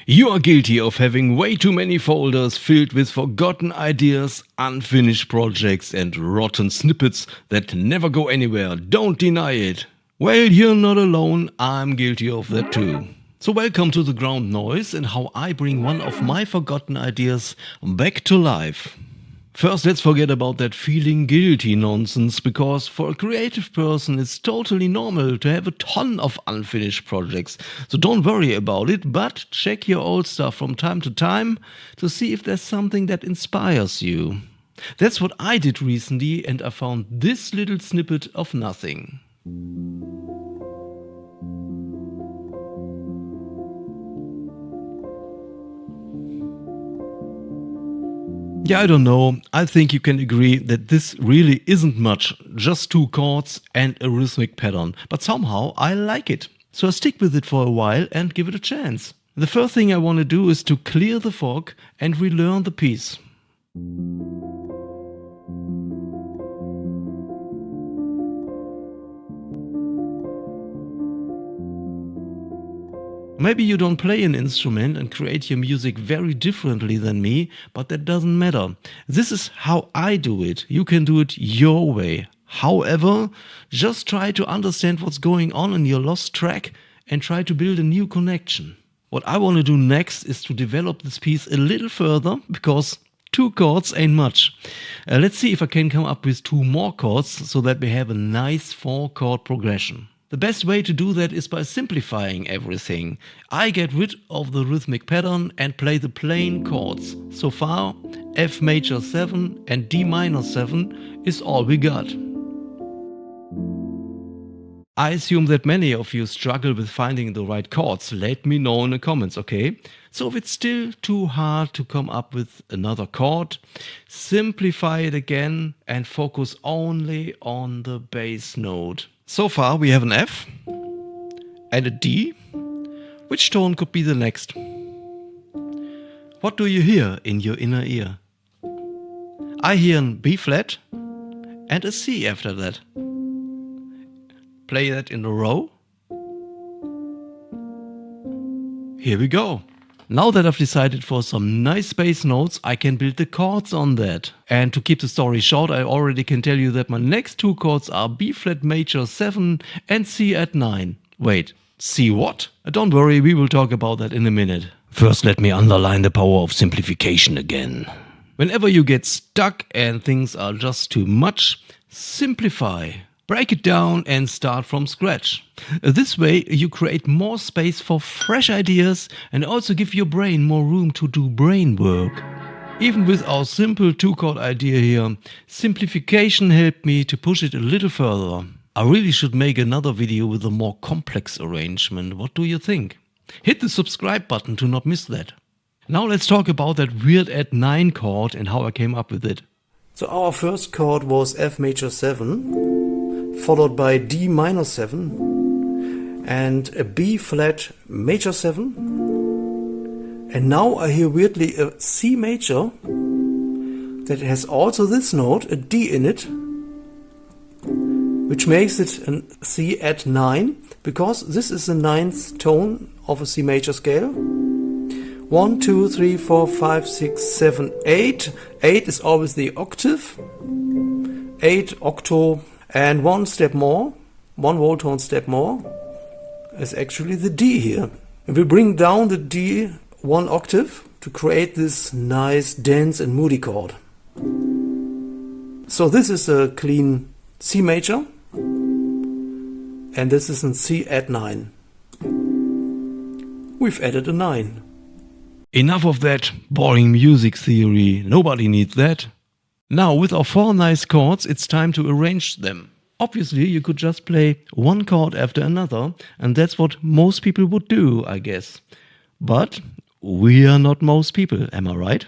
You are guilty of having way too many folders filled with forgotten ideas, unfinished projects, and rotten snippets that never go anywhere. Don't deny it. Well, you're not alone. I'm guilty of that too. So welcome to the ground noise and how I bring one of my forgotten ideas back to life. First, let's forget about that feeling guilty nonsense, because for a creative person it's totally normal to have a ton of unfinished projects. So don't worry about it, but check your old stuff from time to time to see if there's something that inspires you. That's what I did recently, and I found this little snippet of nothing. Yeah, I don't know. I think you can agree that this really isn't much, just 2 chords and a rhythmic pattern. But somehow I like it. So I stick with it for a while and give it a chance. The first thing I want to do is to clear the fog and relearn the piece. Maybe you don't play an instrument and create your music very differently than me, but that doesn't matter. This is how I do it. You can do it your way. However, just try to understand what's going on in your lost track and try to build a new connection. What I want to do next is to develop this piece a little further, because 2 chords ain't much. Let's see if I can come up with 2 more chords so that we have a nice 4-chord progression. The best way to do that is by simplifying everything. I get rid of the rhythmic pattern and play the plain chords. So far, F major 7 and D minor 7 is all we got. I assume that many of you struggle with finding the right chords. Let me know in the comments, okay? So if it's still too hard to come up with another chord, simplify it again and focus only on the bass note. So far we have an F and a D. Which tone could be the next? What do you hear in your inner ear? I hear an B flat and a C after that. Play that in a row. Here we go. Now that I've decided for some nice bass notes, I can build the chords on that. And to keep the story short, I already can tell you that my next 2 chords are B flat major 7 and C at 9. Wait, C what? Don't worry, we will talk about that in a minute. First, let me underline the power of simplification again. Whenever you get stuck and things are just too much, simplify. Break it down and start from scratch. This way you create more space for fresh ideas and also give your brain more room to do brain work. Even with our simple 2-chord idea here, simplification helped me to push it a little further. I really should make another video with a more complex arrangement. What do you think? Hit the subscribe button to not miss that. Now let's talk about that weird add 9 chord and how I came up with it. So our first chord was F major 7, followed by D minor 7 and a B flat major 7. And now I hear weirdly a C major that has also this note, a D in it, which makes it a C at 9, because this is the 9th tone of a C major scale. 1, 2, 3, 4, 5, 6, 7, 8. 8 is always the octave. 8 octo, and 1 step more, 1 whole tone step more, is actually the D here. And we bring down the D 1 octave to create this nice dense and moody chord. So this is a clean C major, and this is in C at 9. We've added a 9. Enough of that boring music theory. Nobody needs that. Now, with our 4 nice chords, it's time to arrange them. Obviously, you could just play 1 chord after another, and that's what most people would do, I guess. But we are not most people, am I right?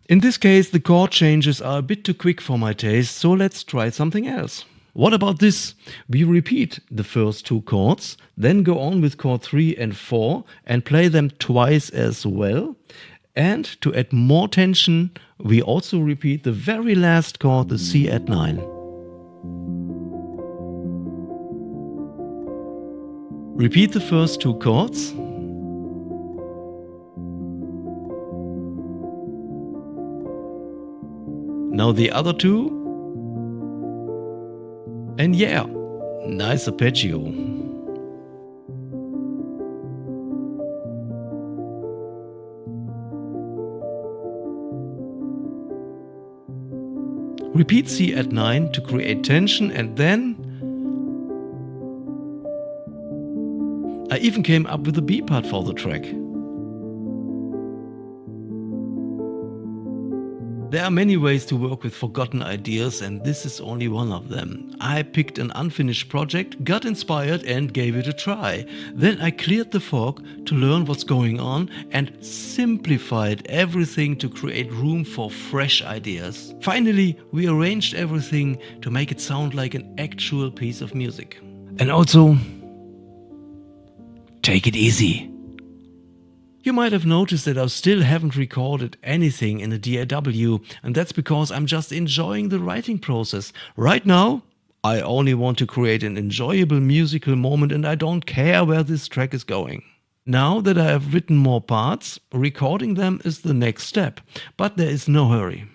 In this case, the chord changes are a bit too quick for my taste, so let's try something else. What about this? We repeat the first 2 chords, then go on with chord 3 and 4 and play them twice as well. And to add more tension, we also repeat the very last chord, the C at 9. Repeat the first 2 chords. Now the other two. And yeah, nice arpeggio. Repeat C at 9 to create tension, and then I even came up with the B part for the track. There are many ways to work with forgotten ideas, and this is only one of them. I picked an unfinished project, got inspired and gave it a try. Then I cleared the fog to learn what's going on and simplified everything to create room for fresh ideas. Finally, we arranged everything to make it sound like an actual piece of music. And also, take it easy. You might have noticed that I still haven't recorded anything in a DAW, and that's because I'm just enjoying the writing process. Right now, I only want to create an enjoyable musical moment, and I don't care where this track is going. Now that I have written more parts, recording them is the next step, but there is no hurry.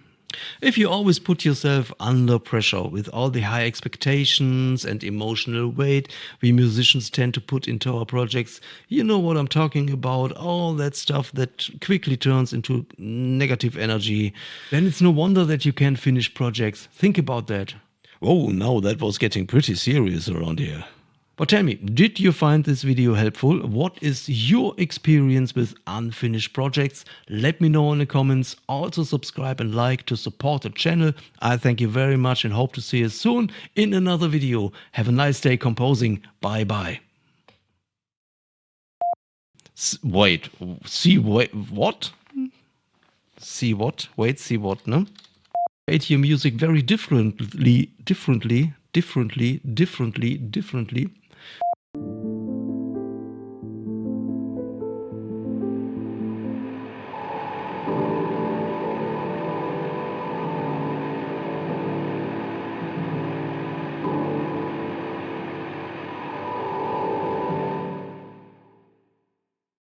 If you always put yourself under pressure with all the high expectations and emotional weight we musicians tend to put into our projects, you know what I'm talking about, all that stuff that quickly turns into negative energy, then it's no wonder that you can't finish projects. Think about that. Oh, now that was getting pretty serious around here. But tell me, did you find this video helpful? What is your experience with unfinished projects? Let me know in the comments. Also subscribe and like to support the channel. I thank you very much and hope to see you soon in another video. Have a nice day composing. Bye bye. Wait, what? See what? Wait, see what, no? Create your music very differently.